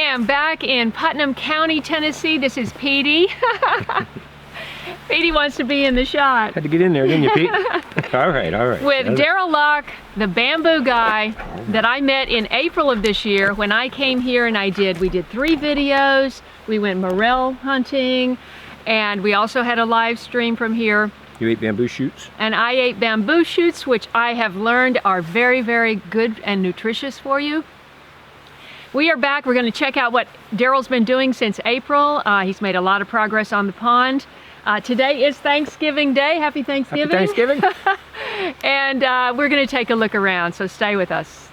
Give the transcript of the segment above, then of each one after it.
am back in Putnam County, Tennessee. This is Petey. Petey wants to be in the shot. Had to get in there, didn't you, Pete? All right, all right. With Daryl Locke, the bamboo guy that I met in April of this year when I came here, and we did 3 videos. We went morel hunting, and we also had a live stream from here. You ate bamboo shoots? And I ate bamboo shoots, which I have learned are very, very good and nutritious for you. We are back. We're going to check out what Daryl's been doing since April. He's made a lot of progress on the pond. Today is Thanksgiving Day. Happy Thanksgiving. Happy Thanksgiving. And we're going to take a look around, so stay with us.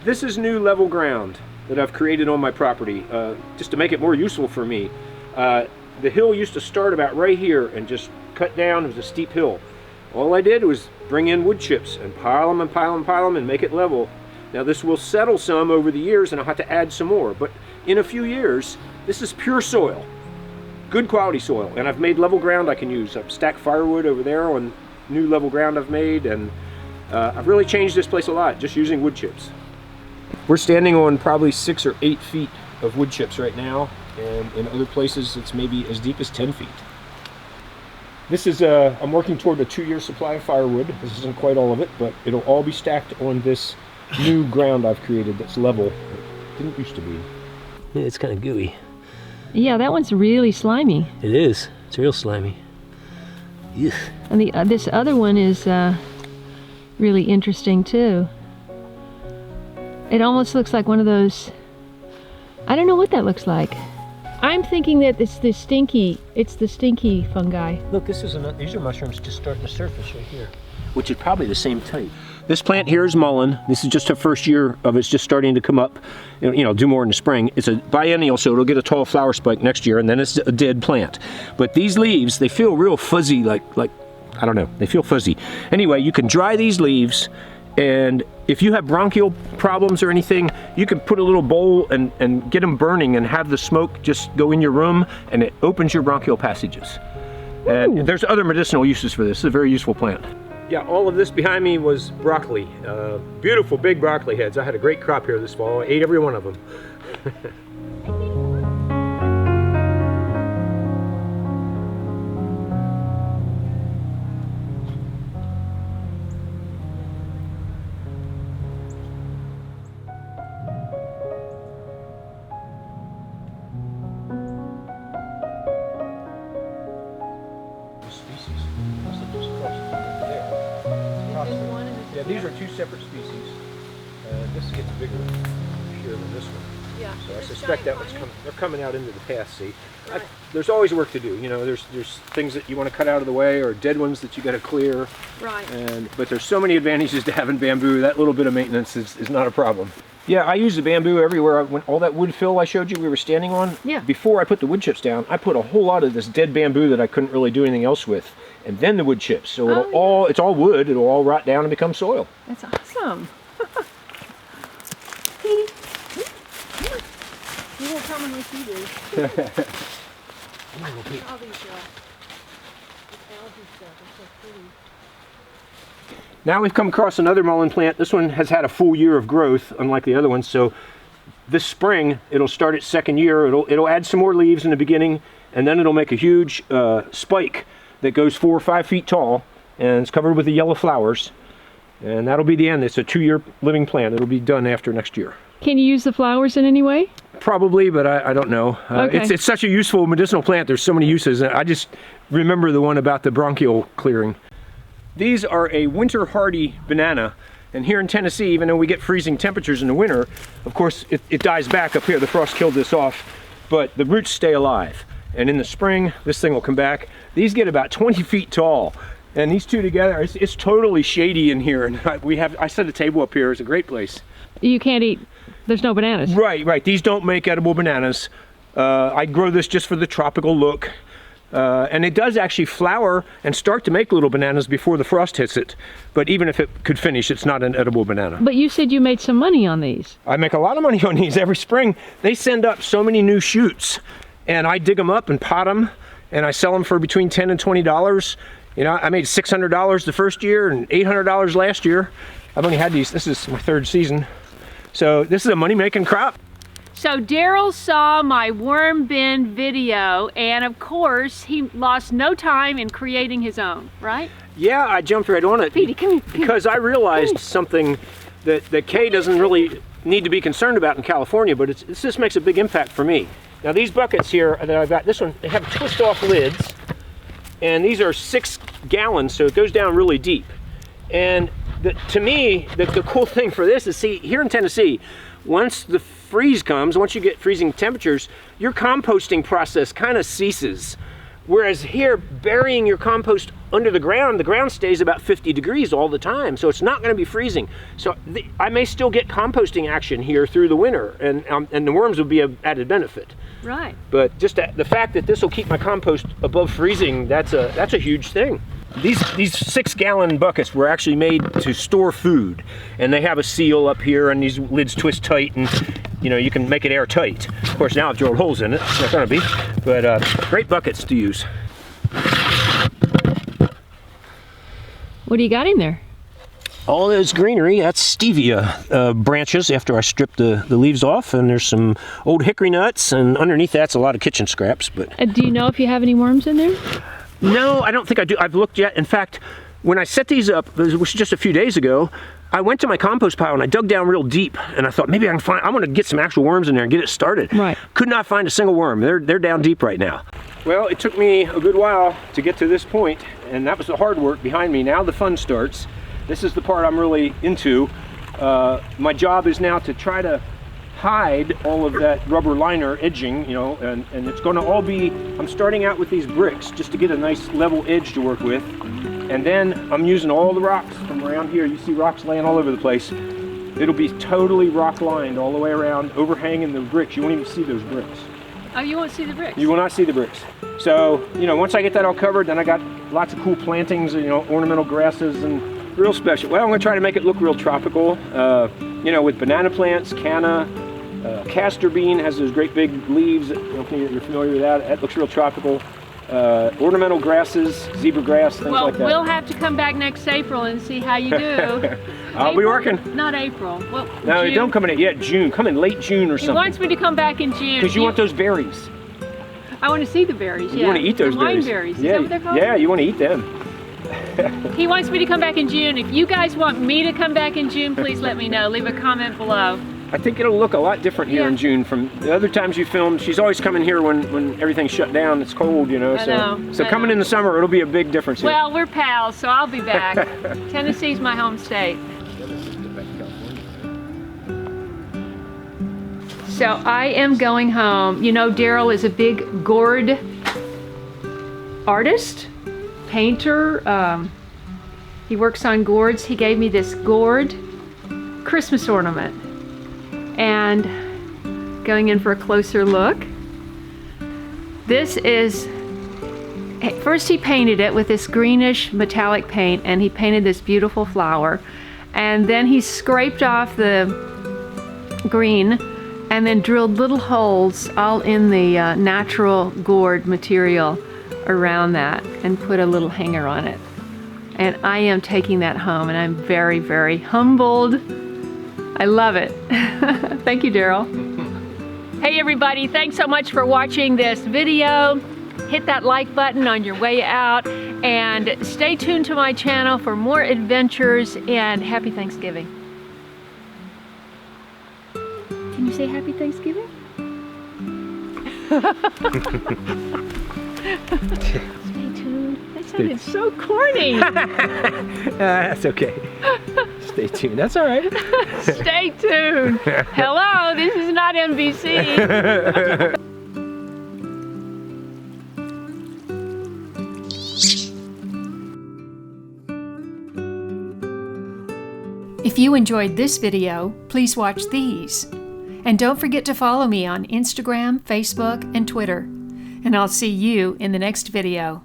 This is new level ground that I've created on my property, just to make it more useful for me. The hill used to start about right here and just cut down. It was a steep hill. All I did was bring in wood chips and pile them and pile them and pile them and make it level. Now this will settle some over the years and I'll have to add some more, but in a few years, this is pure soil, good quality soil, and I've made level ground I can use. I've stacked firewood over there on new level ground I've made, and I've really changed this place a lot just using wood chips. We're standing on probably 6 or 8 feet of wood chips right now, and in other places it's maybe as deep as 10 feet. This is, I'm working toward a 2-year supply of firewood. This isn't quite all of it, but it'll all be stacked on this new ground I've created that's level. didn't used to be. Yeah, it's kind of gooey. Yeah, that one's really slimy. It is. It's real slimy. Ugh. And this other one is really interesting too. It almost looks like one of those, I don't know what that looks like. I'm thinking that it's the stinky fungi. Look, these are mushrooms just starting to surface right here. Which is probably the same type. This plant here is mullein. This is just the first year of it's just starting to come up, you know, do more in the spring. It's a biennial, so it'll get a tall flower spike next year, and then it's a dead plant. But these leaves, they feel real fuzzy, like I don't know, they feel fuzzy. Anyway, you can dry these leaves, and if you have bronchial problems or anything, you can put a little bowl and get them burning and have the smoke just go in your room, and it opens your bronchial passages. Ooh. And there's other medicinal uses for this. It's a very useful plant. Yeah, all of this behind me was broccoli. Beautiful big broccoli heads. I had a great crop here this fall. I ate every one of them. Yeah, these are two separate species. This gets bigger here than this one. Yeah. So I suspect that one's they're coming out into the path. See, right. There's always work to do. You know, there's things that you want to cut out of the way, or dead ones that you got to clear. Right. But there's so many advantages to having bamboo. That little bit of maintenance is not a problem. Yeah, I use the bamboo everywhere. When all that wood fill I showed you we were standing on, yeah. Before I put the wood chips down, I put a whole lot of this dead bamboo that I couldn't really do anything else with, and then the wood chips. So it's all wood. It'll all rot down and become soil. That's awesome. You won't come unless you do. All these algae stuff. It's so pretty. Now we've come across another mullein plant. This one has had a full year of growth, unlike the other ones. So this spring, it'll start its second year. It'll add some more leaves in the beginning, and then it'll make a huge spike that goes 4 or 5 feet tall, and it's covered with the yellow flowers. And that'll be the end. It's a 2-year living plant. It'll be done after next year. Can you use the flowers in any way? Probably, but I don't know. Okay. It's such a useful medicinal plant. There's so many uses. I just remember the one about the bronchial clearing. These are a winter hardy banana, and here in Tennessee, even though we get freezing temperatures in the winter, of course it dies back up here. The frost killed this off, but the roots stay alive. And in the spring, this thing will come back. These get about 20 feet tall, and these two together, it's totally shady in here. And I set a table up here. It's a great place. You can't eat. There's no bananas. Right. These don't make edible bananas. I grow this just for the tropical look. And it does actually flower and start to make little bananas before the frost hits it. But even if it could finish, it's not an edible banana. But you said you made some money on these. I make a lot of money on these. Every spring, they send up so many new shoots. And I dig them up and pot them. And I sell them for between $10 and $20. You know, I made $600 the first year and $800 last year. I've only had these. This is my 3rd season. So this is a money-making crop. So Daryl saw my worm bin video, and of course he lost no time in creating his own, right? Yeah, I jumped right on it. Petey, come here. Because I realized something that Kaye doesn't really need to be concerned about in California, but this makes a big impact for me. Now these buckets here that I've got, this one, they have twist-off lids, and these are 6 gallons, so it goes down really deep. And to me, the cool thing for this is, see, here in Tennessee, once the freeze comes, once you get freezing temperatures, your composting process kind of ceases. Whereas here, burying your compost under the ground stays about 50 degrees all the time, so it's not going to be freezing. So I may still get composting action here through the winter, and the worms will be an added benefit. Right. But just the fact that this will keep my compost above freezing, that's a huge thing. These 6-gallon buckets were actually made to store food, and they have a seal up here, and these lids twist tight, and you know, you can make it airtight. Of course, now I've drilled holes in it. It's not gonna be, but great buckets to use. What do you got in there? All this greenery, that's stevia branches after I stripped the leaves off, and there's some old hickory nuts, and underneath that's a lot of kitchen scraps. But do you know if you have any worms in there? No, I don't think I do. I've looked yet. In fact, when I set these up, this was just a few days ago, I went to my compost pile and I dug down real deep, and I thought maybe I want to get some actual worms in there and get it started. Right. Could not find a single worm. They're down deep right now. Well, it took me a good while to get to this point, and that was the hard work behind me. Now the fun starts. This is the part I'm really into. My job is now to try to hide all of that rubber liner edging, you know, and it's going to all be, I'm starting out with these bricks just to get a nice level edge to work with. And then I'm using all the rocks from around here. You see rocks laying all over the place. It'll be totally rock lined all the way around, overhanging the bricks. You won't even see those bricks. Oh, you won't see the bricks? You will not see the bricks. So, you know, once I get that all covered, then I got lots of cool plantings, you know, ornamental grasses and real special. Well, I'm gonna try to make it look real tropical, you know, with banana plants, canna, castor bean has those great big leaves. I don't think you're familiar with that. That looks real tropical. Ornamental grasses, zebra grass, things like that. Well, we'll have to come back next April and see how you do. I'll be working. Not April. Well, no, June. don't come in yet. June. Come in late June or something. He wants me to come back in June. Because you want those berries. I want to see the berries, yeah. You want to eat those berries. Wine berries, is yeah, that what they're called? Yeah, you want to eat them. He wants me to come back in June. If you guys want me to come back in June, please let me know. Leave a comment below. I think it'll look a lot different here in June from the other times you filmed. She's always coming here when everything's shut down. It's cold, you know. So coming in the summer, it'll be a big difference here. Well, we're pals, so I'll be back. Tennessee's my home state. So I am going home. You know, Daryl is a big gourd artist, painter. He works on gourds. He gave me this gourd Christmas ornament. And going in for a closer look. This is, first he painted it with this greenish metallic paint, and he painted this beautiful flower. And then he scraped off the green and then drilled little holes all in the natural gourd material around that and put a little hanger on it. And I am taking that home, and I'm very, very humbled. I love it. Thank you, Daryl. Hey everybody, thanks so much for watching this video. Hit that like button on your way out, and stay tuned to my channel for more adventures, and happy Thanksgiving. Can you say happy Thanksgiving? Stay tuned. That sounded so corny. That's okay. Stay tuned. That's all right. Stay tuned. Hello, this is not NBC. If you enjoyed this video, please watch these. And don't forget to follow me on Instagram, Facebook, and Twitter. And I'll see you in the next video.